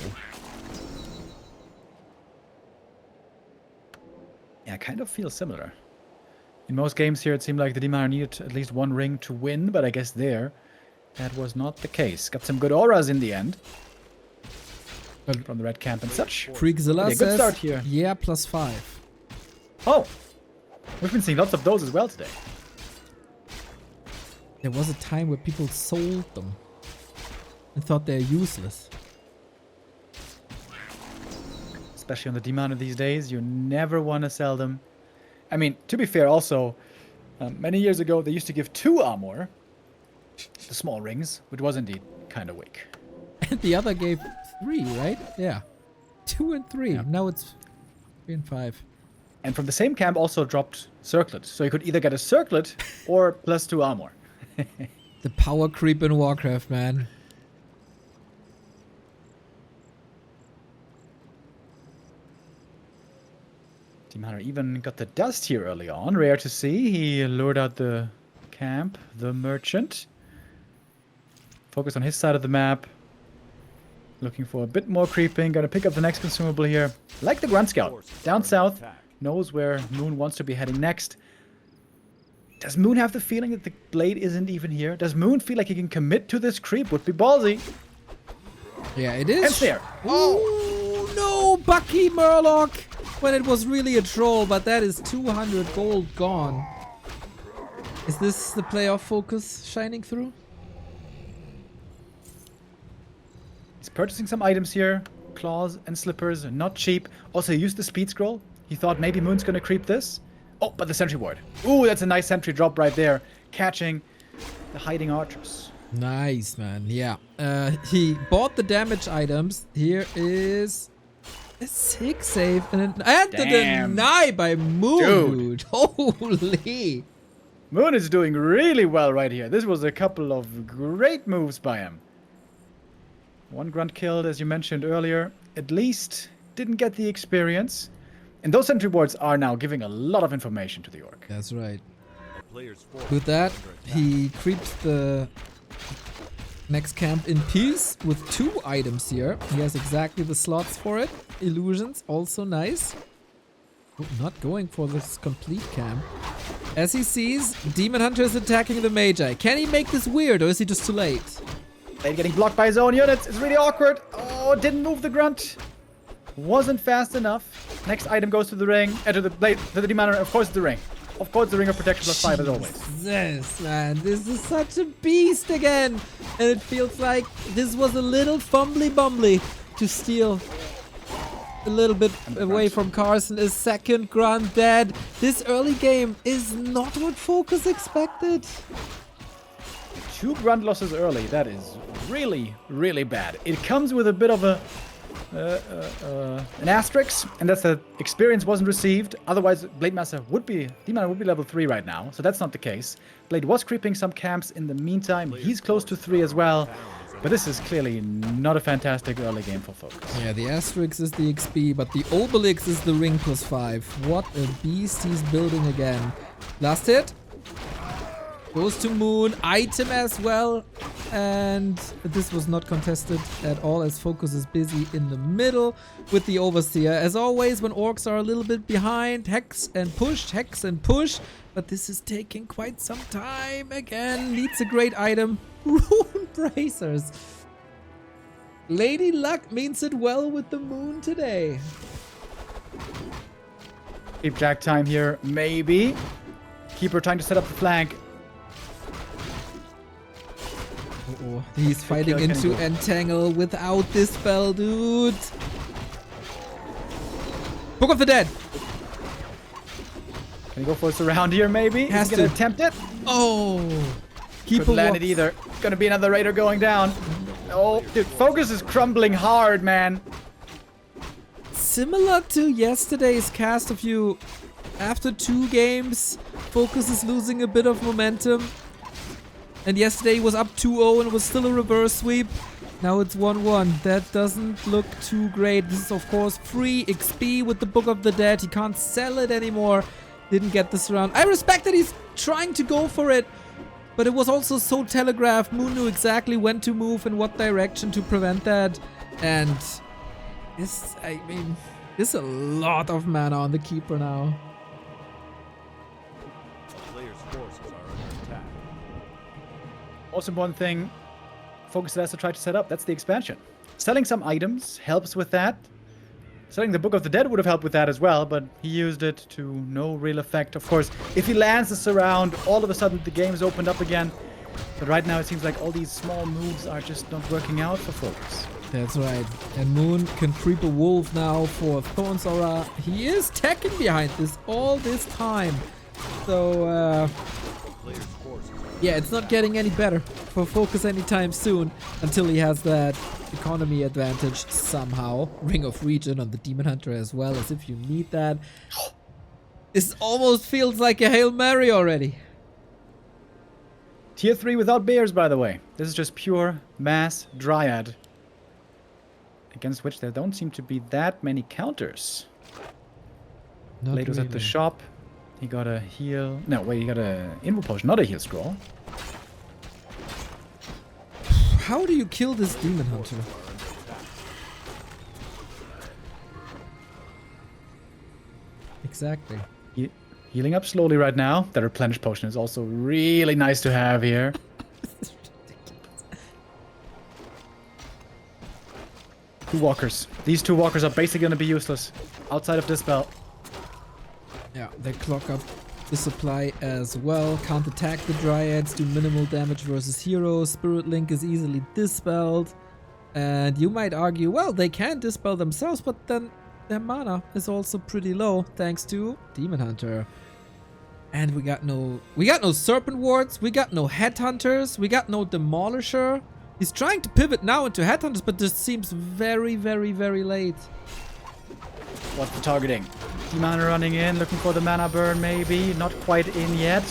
Yeah, I kind of feel similar. In most games here, it seemed like the Demon needed at least one ring to win, but I guess there, that was not the case. Got some good auras in the end. From the red camp and such. Freakzilla says, good start here. Yeah, +5. Oh! We've been seeing lots of those as well today. There was a time where people sold them and thought they're useless. Especially on the Demon these days, you never want to sell them. I mean, to be fair also, many years ago they used to give 2 armor, the small rings, which was indeed kind of weak. And the other gave 3, right? Yeah. 2 and 3. Yeah. Now it's 3 and 5. And from the same camp also dropped Circlet. So you could either get a Circlet or +2 armor. The power creep in Warcraft, man. Team Hunter even got the dust here early on. Rare to see. He lured out the camp, the merchant. Focus on his side of the map. Looking for a bit more creeping. Gonna pick up the next consumable here. Like the Grunt Scout. Down south. Knows where Moon wants to be heading next. Does Moon have the feeling that the blade isn't even here? Does Moon feel like he can commit to this creep? Would be ballsy. Yeah, it is. And there. Oh, no, Bucky Murloc. When it was really a troll, but that is 200 gold gone. Is this the playoff FoCuS shining through? He's purchasing some items here. Claws and slippers, not cheap. Also, he used the speed scroll. He thought maybe Moon's gonna creep this. Oh, but the sentry ward. Ooh, that's a nice sentry drop right there. Catching the hiding archers. Nice, man. Yeah. He bought the damage items. Here is a 6 save and the deny by Moon, dude. Holy. Moon is doing really well right here. This was a couple of great moves by him. 1 grunt killed, as you mentioned earlier. At least didn't get the experience. And those sentry wards are now giving a lot of information to the Orc. That's right. With that, he creeps the Next camp in peace with 2 items here. He has exactly the slots for it. Illusions, also nice. Oh, not going for this complete camp. As he sees, Demon Hunter is attacking the Magi. Can he make this weird, or is he just too late? Blade getting blocked by his own units. It's really awkward. Oh, didn't move the grunt. Wasn't fast enough. Next item goes to the ring. To the blade, to the Demon Hunter. Of course, the ring. Of course, the ring of protection +5 as always. This, man. This is such a beast again. And it feels like this was a little fumbly-bumbly to steal a little bit away from Carson. A second grunt dead. This early game is not what FoCuS expected. 2 grunt losses early. That is really, really bad. It comes with a bit of an asterisk, and that's the experience wasn't received. Otherwise, Blade Master Demon would be level 3 right now, so that's not the case. Blade was creeping some camps in the meantime. He's close to 3 as well. But this is clearly not a fantastic early game for FoCuS. Yeah, the asterisk is the XP, but the obelix is the ring +5. What a beast he's building again. Last hit. Goes to Moon. Item as well. And this was not contested at all, as FoCuS is busy in the middle with the Overseer. As always, when orcs are a little bit behind, hex and push. But this is taking quite some time again. Needs a great item. Rune Bracers. Lady Luck means it well with the Moon today. Keep Jack time here, maybe. Keeper trying to set up the flank. Uh-oh. He's fighting into Entangle without this spell, dude. Book of the Dead. Can he go for a surround here, maybe? Has He's gonna attempt it. Oh. Couldn't land it either. Gonna be another Raider going down. Oh, dude, FoCuS is crumbling hard, man. Similar to yesterday's cast of you. After 2 games, FoCuS is losing a bit of momentum. And yesterday was up 2-0 and it was still a reverse sweep. Now it's 1-1. That doesn't look too great. This is, of course, free XP with the Book of the Dead. He can't sell it anymore. Didn't get this round. I respect that he's trying to go for it. But it was also so telegraphed. Moon knew exactly when to move and what direction to prevent that. And this, I mean, there's a lot of mana on the Keeper now. Most important thing FoCuS has to try to set up, that's the expansion. Selling some items helps with that. Selling the Book of the Dead would have helped with that as well, but he used it to no real effect. Of course, if he lands the surround, all of a sudden the game's opened up again. But right now it seems like all these small moves are just not working out for FoCuS. That's right. And Moon can creep a wolf now for Thorn's Aura. He is teching behind this all this time. So, yeah, it's not getting any better for FoCuS anytime soon until he has that economy advantage somehow. Ring of Region on the Demon Hunter as well, as if you need that. This almost feels like a Hail Mary already. Tier 3 without bears, by the way. This is just pure mass Dryad. Against which there don't seem to be that many counters. Blade was at the shop. He got a heal. No, wait, he got a Invo Potion, not a heal scroll. How do you kill this Demon Hunter? Exactly. Healing up slowly right now. The Replenish Potion is also really nice to have here. Two walkers. These 2 walkers are basically going to be useless outside of Dispel. Yeah, they clock up the supply as well. Can't attack the Dryads, do minimal damage versus heroes. Spirit Link is easily dispelled. And you might argue, well, they can dispel themselves, but then their mana is also pretty low thanks to Demon Hunter. And we got no Serpent Wards, we got no Headhunters, we got no Demolisher. He's trying to pivot now into Headhunters, but this seems very, very, very late. What's the targeting? Demon running in, looking for the mana burn maybe. Not quite in yet.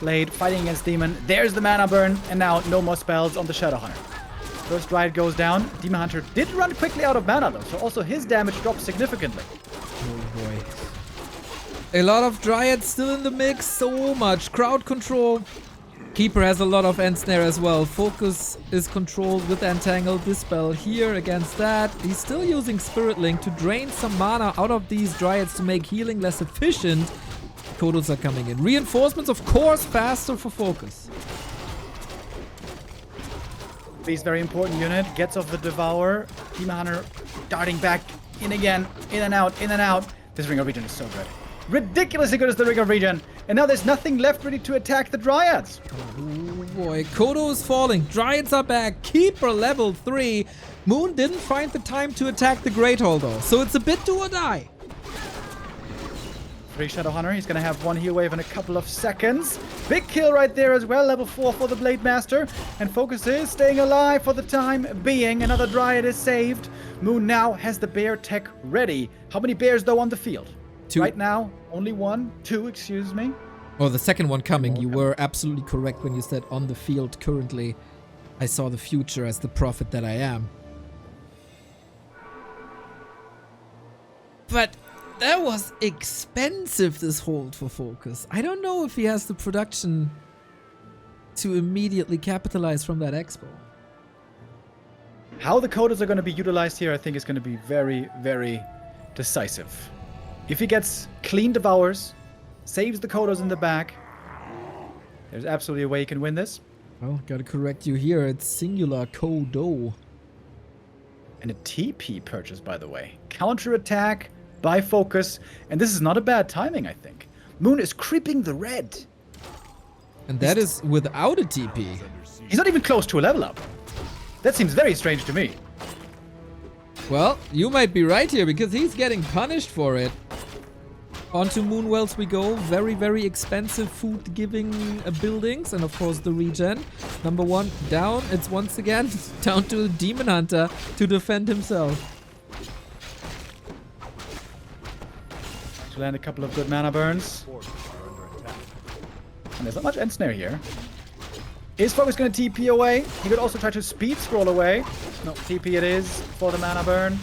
Blade fighting against Demon. There's the mana burn, and now no more spells on the Shadow Hunter. First Riot goes down. Demon Hunter did run quickly out of mana though, so also his damage dropped significantly. Oh boy. A lot of Dryads still in the mix, so much crowd control. Keeper has a lot of end snare as well. FoCuS is controlled with Entangle, Dispel here against that. He's still using Spirit Link to drain some mana out of these Dryads to make healing less efficient. Kodos are coming in. Reinforcements, of course, faster for FoCuS. This very important unit gets off the Devour. Demon Hunter darting back in again. In and out, in and out. This Ring of Regen is so good. Ridiculously good as the Ring of Regen. And now there's nothing left really to attack the Dryads. Oh boy, Kodo is falling. Dryads are back. Keeper level 3. Moon didn't find the time to attack the Great Hall though, so it's a bit do or die. 3 Shadow Hunter. He's going to have one heal wave in a couple of seconds. Big kill right there as well. Level 4 for the Blade Master. And FoCuS is staying alive for the time being. Another Dryad is saved. Moon now has the bear tech ready. How many bears though on the field? 2. Right now, only 1. 2, excuse me. Oh, the second one coming. You were absolutely correct when you said on the field currently. I saw the future as the prophet that I am. But that was expensive, this hold for FoCuS. I don't know if he has the production to immediately capitalize from that expo. How the Kodos are going to be utilized here, I think, is going to be very, very decisive. If he gets clean Devours, saves the Kodos in the back, there's absolutely a way he can win this. Well, gotta correct you here. It's singular Kodo. And a TP purchase, by the way. Counter-attack by FoCuS. And this is not a bad timing, I think. Moon is creeping the red. And that is without a TP. He's not even close to a level up. That seems very strange to me. Well, you might be right here, because he's getting punished for it. Onto Moonwells we go. Very, very expensive food-giving buildings. And of course the regen. Number 1 down. It's once again down to the Demon Hunter to defend himself. To land a couple of good mana burns. And there's not much end snare here. Is FoCuS going to TP away? He could also try to speed scroll away. No, TP it is for the mana burn.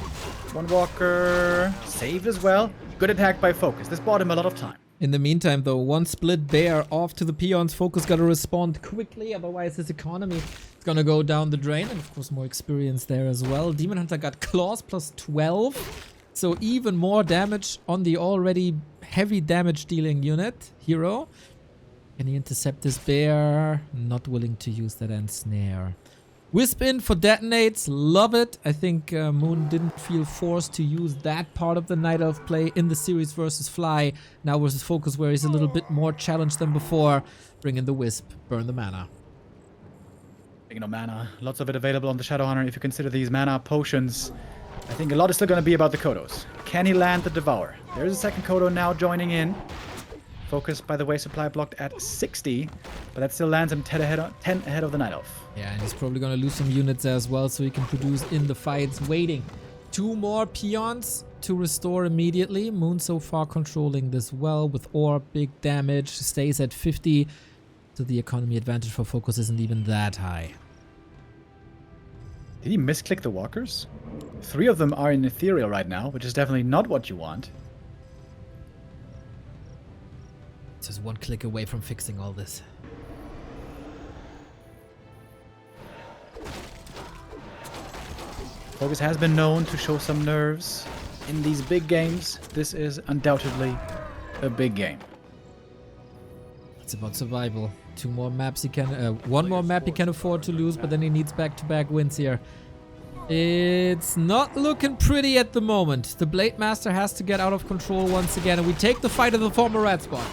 One walker saved as well. Good attack by FoCuS. This bought him a lot of time. In the meantime, though, one split bear off to the peons. FoCuS got to respond quickly, otherwise his economy is going to go down the drain. And of course, more experience there as well. Demon Hunter got claws plus 12. So even more damage on the already heavy damage dealing unit. Hero. Can he intercept this bear? Not willing to use that end snare. Wisp in for detonates. Love it. I think Moon didn't feel forced to use that part of the Night Elf play in the series versus Fly. Now versus FoCuS, where he's a little bit more challenged than before. Bring in the Wisp. Burn the mana. Speaking of mana, lots of it available on the Shadow Hunter. If you consider these mana potions, I think a lot is still going to be about the Kodos. Can he land the Devour? There's a second Kodo now joining in. FoCuS, by the way, supply blocked at 60, but that still lands him 10 ahead of the Night Elf. Yeah, and he's probably going to lose some units as well, so he can produce in the fights. Waiting. 2 more peons to restore immediately. Moon so far controlling this well with Orb, big damage, stays at 50. So the economy advantage for FoCuS isn't even that high. Did he misclick the walkers? 3 of them are in Ethereal right now, which is definitely not what you want. Just 1 click away from fixing all this. FoCuS has been known to show some nerves in these big games. This is undoubtedly a big game. It's about survival. 2 more maps he can... 1 more map he can afford to lose, but then he needs back-to-back wins here. It's not looking pretty at the moment. The Blade Master has to get out of control once again, and we take the fight of the former red spot.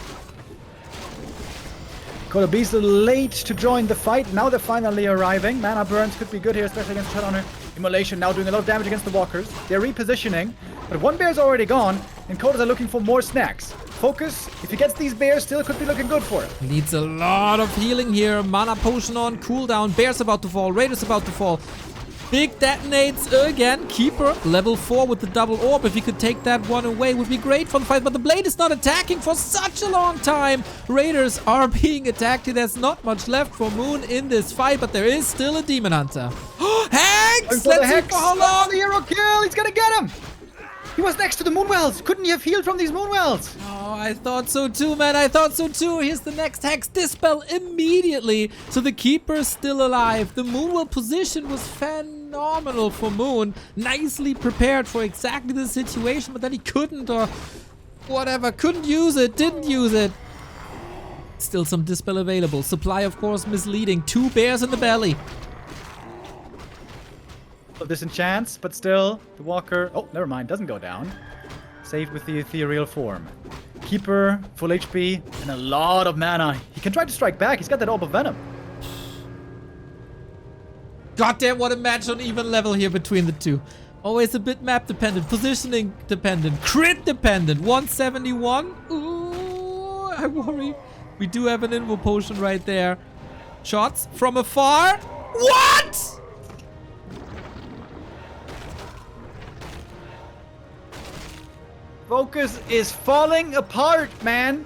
Kodo Beast late to join the fight. Now they're finally arriving. Mana burns could be good here, especially against Shadow Hunter. Immolation now doing a lot of damage against the walkers. They're repositioning, but 1 bear's already gone, and Kodos are looking for more snacks. FoCuS, if he gets these bears, still could be looking good for it. Needs a lot of healing here. Mana potion on, cooldown. Bear's about to fall. Raider's about to fall. Big detonates again. Keeper, level 4 with the double orb. If he could take that one away, would be great for the fight. But the Blade is not attacking for such a long time. Raiders are being attacked. There's not much left for Moon in this fight, but there is still a Demon Hunter. Hex! Let's see for how long. The hero kill. He's gonna get him. He was next to the Moonwells. Couldn't he have healed from these Moonwells? Oh, I thought so too, man. I thought so too. Here's the next Hex Dispel immediately. So the Keeper's still alive. The Moonwell position was phenomenal for Moon. Nicely prepared for exactly the situation, but then he couldn't or whatever. Couldn't use it. Didn't use it. Still some Dispel available. Supply, of course, misleading. 2 bears in the belly. Of disenchants, but still, the Walker... Oh, never mind, doesn't go down. Saved with the ethereal form. Keeper, full HP, and a lot of mana. He can try to strike back. He's got that Orb of Venom. Goddamn, what a match on even level here between the two. Always a bit map dependent, positioning dependent, crit dependent. 171. Ooh, I worry. We do have an Invo Potion right there. Shots from afar. What? FoCuS is falling apart, man.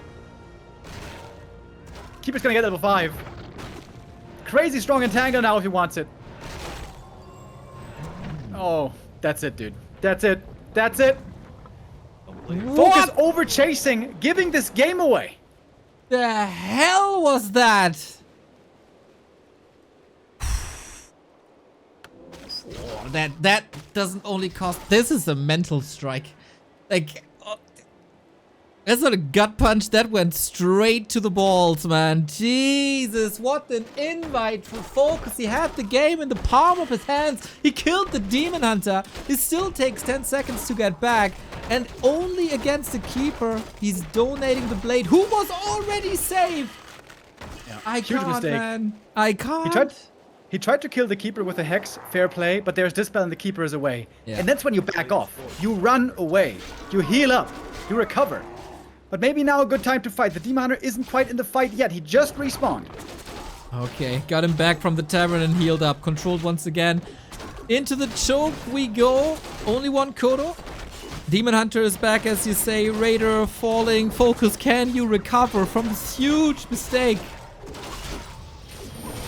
Keeper's gonna get level 5. Crazy strong Entangle now if he wants it. Oh, that's it, dude. That's it. That's it. FoCuS over chasing, giving this game away. The hell was that? Oh, that doesn't only cost. This is a mental strike. Like, that's not a gut punch. That went straight to the balls, man. Jesus, what an invite for FoCuS. He had the game in the palm of his hands. He killed the Demon Hunter. It still takes 10 seconds to get back. And only against the Keeper, he's donating the blade, who was already saved. Yeah, I huge can't, mistake. man. I can't. He tried to kill the Keeper with a Hex, fair play, but there's Dispel and the Keeper is away. Yeah. And that's when you back off. You run away. You heal up. You recover. But maybe now a good time to fight. The Demon Hunter isn't quite in the fight yet. He just respawned. Okay, got him back from the tavern and healed up. Controlled once again. Into the choke we go. Only one Kodo. Demon Hunter is back, as you say. Raider falling. FoCuS, can you recover from this huge mistake?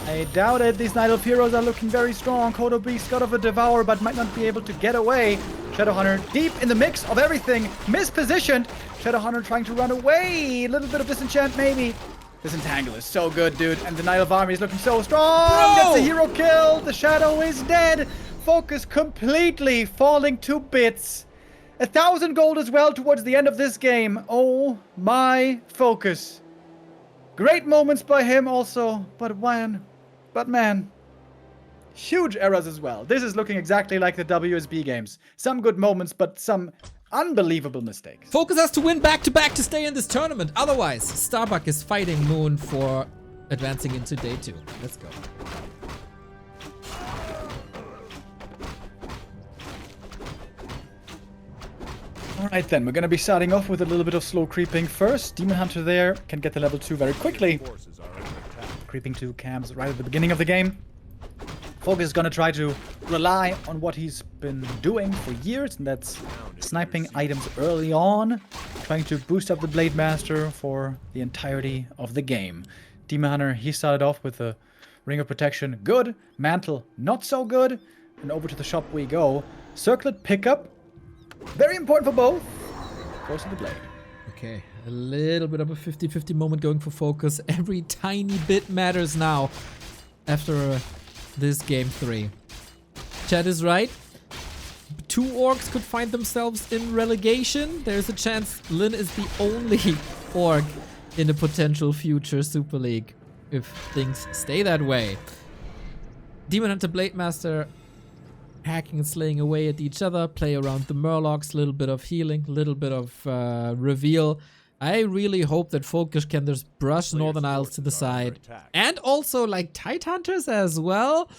I doubt it. These Night Elf heroes are looking very strong. Kodo Beast got of a Devour, but might not be able to get away. Shadowhunter deep in the mix of everything. Mispositioned. Shadowhunter trying to run away. A little bit of disenchant, maybe. This Entangle is so good, dude. And the Night Elf army is looking so strong. Gets the hero kill. The Shadow is dead. FoCuS completely falling to bits. 1,000 gold as well towards the end of this game. Oh my FoCuS. Great moments by him also, but man, huge errors as well. This is looking exactly like the WSB games. Some good moments, but some unbelievable mistakes. FoCuS has to win back-to-back to stay in this tournament. Otherwise, Starbuck is fighting Moon for advancing into day 2. Let's go. Alright then, we're gonna be starting off with a little bit of slow creeping first. Demon Hunter there can get to level 2 very quickly. Creeping to camps right at the beginning of the game. FoCuS is gonna try to rely on what he's been doing for years, and that's sniping items early on, trying to boost up the Blade Master for the entirety of the game. Demon Hunter, he started off with a Ring of Protection, good. Mantle, not so good. And over to the shop we go. Circlet pickup. Very important for both. Goes to the blade. Okay, a little bit of a 50-50 moment going for FoCuS. Every tiny bit matters now after this game 3. Chad is right. 2 orcs could find themselves in relegation. There's a chance Lin is the only orc in a potential future Super League if things stay that way. Demon Hunter Blade Master hacking and slaying away at each other, play around the Murlocs, little bit of healing, little bit of reveal. I really hope that FoCuS can just brush Northern Isles to the side. And also like Tide Hunters as well.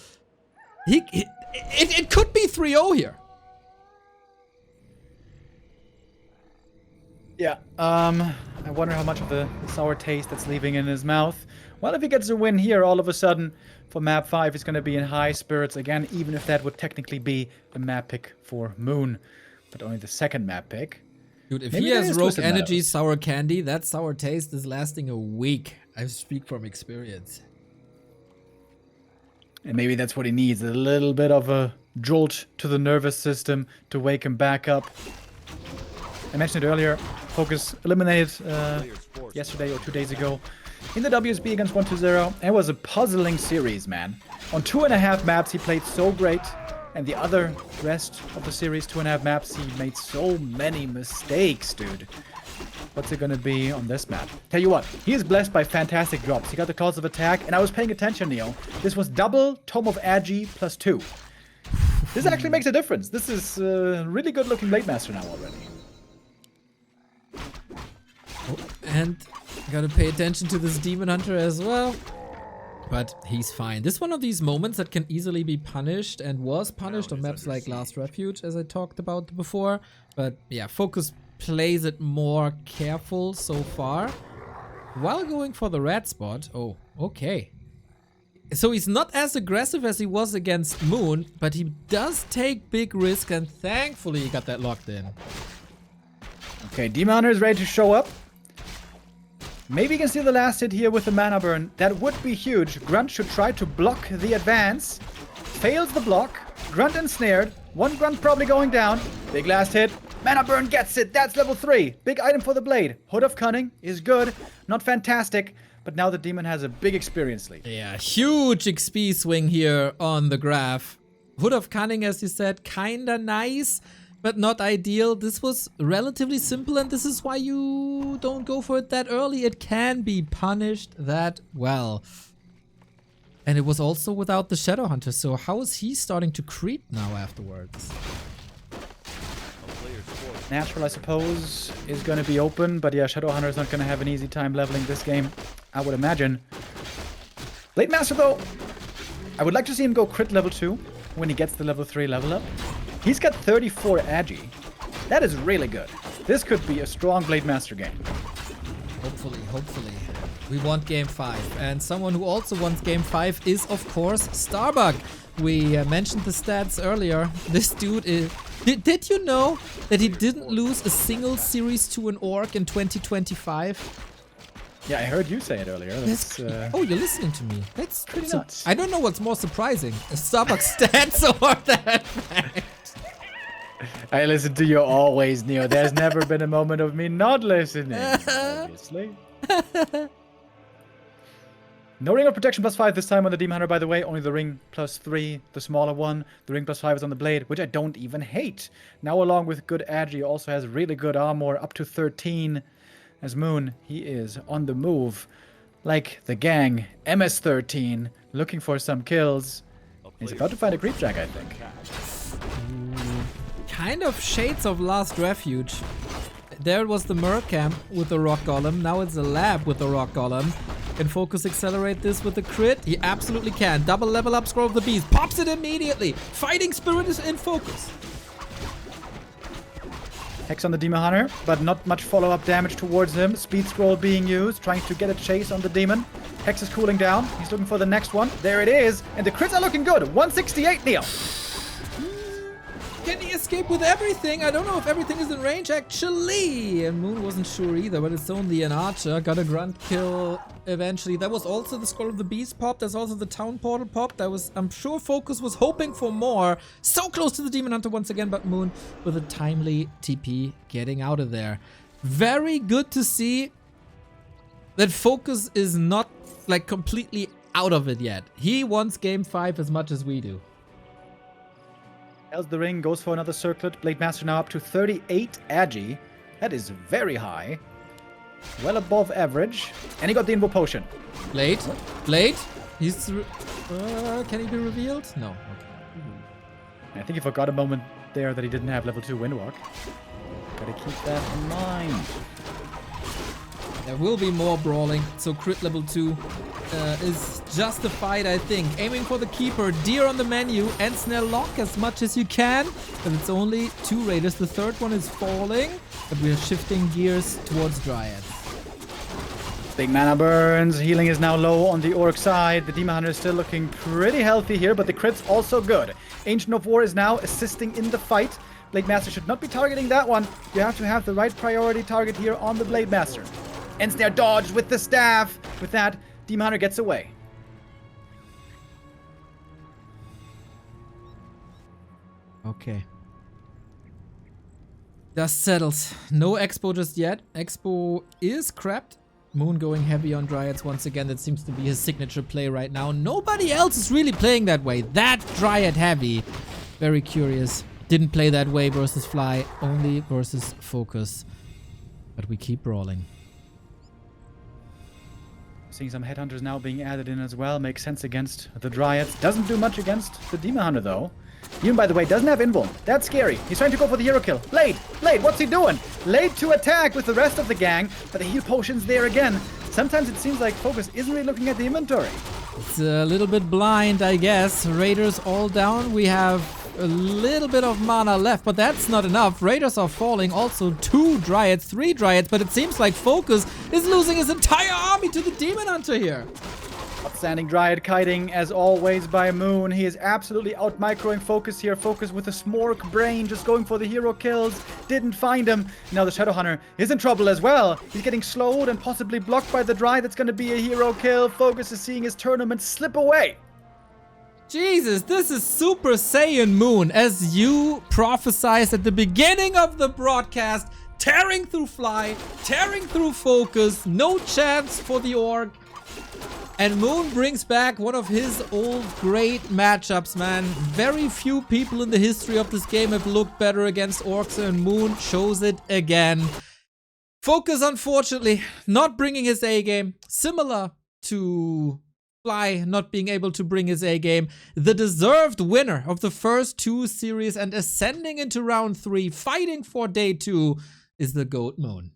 It could be 3-0 here. Yeah, I wonder how much of the sour taste that's leaving in his mouth. Well, if he gets a win here, all of a sudden, for map 5, he's going to be in high spirits again, even if that would technically be a map pick for Moon. But only the second map pick. Dude, if he has Rogue Energy Sour Candy, that sour taste is lasting a week. I speak from experience. And maybe that's what he needs, a little bit of a jolt to the nervous system to wake him back up. I mentioned it earlier, FoCuS eliminated yesterday or 2 days ago in the WSB against 1-2-0. It was a puzzling series, man. On 2.5 maps, he played so great. And the other rest of the series, 2.5 maps, he made so many mistakes, dude. What's it gonna be on this map? Tell you what, he is blessed by fantastic drops. He got the Claws of Attack, and I was paying attention, Neo. This was double Tome of Agi +2. This actually makes a difference. This is a really good looking Blade Master now already. Oh, and gotta pay attention to this Demon Hunter as well. But he's fine. This is one of these moments that can easily be punished and was punished on maps like Last Refuge, as I talked about before. But yeah, FoCuS plays it more careful so far. While going for the red spot. Oh, okay. So he's not as aggressive as he was against Moon, but he does take big risk, and thankfully he got that locked in. Okay, Demon Hunter is ready to show up. Maybe he can steal the last hit here with the mana burn. That would be huge. Grunt should try to block the advance. Fails the block. Grunt ensnared. One Grunt probably going down. Big last hit. Mana burn gets it. That's level 3. Big item for the blade. Hood of Cunning is good. Not fantastic. But now the demon has a big experience lead. Yeah, huge XP swing here on the graph. Hood of Cunning, as you said, kinda nice, but not ideal. This was relatively simple, and this is why you don't go for it that early. It can be punished that well. And it was also without the Shadow Hunter, so how is he starting to creep now afterwards? Natural, I suppose, is going to be open, but yeah, Shadow Hunter is not going to have an easy time leveling this game, I would imagine. Blade Master, though, I would like to see him go crit level 2 when he gets the level 3 level up. He's got 34 Agi. That is really good. This could be a strong Blade Master game. Hopefully, hopefully. We want Game 5. And someone who also wants Game 5 is, of course, Starbuck. We mentioned the stats earlier. This dude is... Did you know that he didn't lose a single series to an orc in 2025? Yeah, I heard you say it earlier. That's, oh, you're listening to me. That's pretty nuts. I don't know what's more surprising. Starbuck's stats or that fact. I listen to you always, Neo. There's never been a moment of me not listening, obviously. No ring of protection +5 this time on the Demon Hunter, by the way. Only the ring +3, the smaller one. The ring +5 is on the blade, which I don't even hate. Now, along with good Agi, also has really good armor, up to 13. As Moon, he is on the move. Like the gang, MS-13, looking for some kills. He's about to find a Creepjack, I think. Kind of shades of Last Refuge. There was the Merc Camp with the Rock Golem. Now it's a lab with the Rock Golem. Can FoCuS accelerate this with the crit? He absolutely can. Double level up Scroll of the Beast. Pops it immediately. Fighting Spirit is in focus. Hex on the Demon Hunter, but not much follow-up damage towards him. Speed Scroll being used, trying to get a chase on the Demon. Hex is cooling down. He's looking for the next one. There it is. And the crits are looking good. 168, Neo. Can he escape with everything? I don't know if everything is in range, actually. And Moon wasn't sure either, but it's only an archer. Got a grunt kill eventually. That was also the Scroll of the Beast pop. There's also the Town Portal pop. I'm sure FoCuS was hoping for more. So close to the Demon Hunter once again, but Moon with a timely TP getting out of there. Very good to see that FoCuS is not like completely out of it yet. He wants Game 5 as much as we do. As the ring goes for another circlet. Blade Master now up to 38 Agi. That is very high. Well above average. And he got the Invo Potion. Blade? He's... can he be revealed? No. Okay. I think he forgot a moment there that he didn't have level 2 Windwalk. Gotta keep that in mind. There will be more brawling, so crit level 2 is justified, I think. Aiming for the Keeper, Deer on the menu, and Snare Lock as much as you can. But it's only 2 Raiders. The third one is falling, but we are shifting gears towards Dryads. Big mana burns. Healing is now low on the Orc side. The Demon Hunter is still looking pretty healthy here, but the crit's also good. Ancient of War is now assisting in the fight. Blade Master should not be targeting that one. You have to have the right priority target here on the Blade Master. Ensnare dodged with the staff. With that, Demon Hunter gets away. Okay. Dust settles. No Expo just yet. Expo is crapped. Moon going heavy on Dryads once again. That seems to be his signature play right now. Nobody else is really playing that way. That Dryad heavy. Very curious. Didn't play that way versus Fly. Only versus FoCuS. But we keep brawling. Seeing some headhunters now being added in as well. Makes sense against the Dryads. Doesn't do much against the Demon Hunter though. Even, by the way, doesn't have invuln. That's scary. He's trying to go for the hero kill. Late! What's he doing? Late to attack with the rest of the gang, but the heal potion's there again. Sometimes it seems like FoCuS isn't really looking at the inventory. It's a little bit blind, I guess. Raiders all down. We have a little bit of mana left, but that's not enough. Raiders are falling. Also 2 Dryads, 3 Dryads, but it seems like FoCuS is losing his entire army to the Demon Hunter here. Outstanding Dryad kiting, as always, by Moon. He is absolutely out-microing FoCuS here. FoCuS with a smork brain, just going for the hero kills. Didn't find him. Now the Shadowhunter is in trouble as well. He's getting slowed and possibly blocked by the Dryad. That's going to be a hero kill. FoCuS is seeing his tournament slip away. Jesus, this is Super Saiyan Moon, as you prophesized at the beginning of the broadcast. Tearing through Fly, tearing through FoCuS. No chance for the Orc. And Moon brings back one of his old great matchups, man. Very few people in the history of this game have looked better against Orcs, and Moon shows it again. FoCuS, unfortunately, not bringing his A-game. Similar to Fly not being able to bring his A-game. The deserved winner of the first 2 series and ascending into round 3, fighting for day 2, is the GOAT Moon.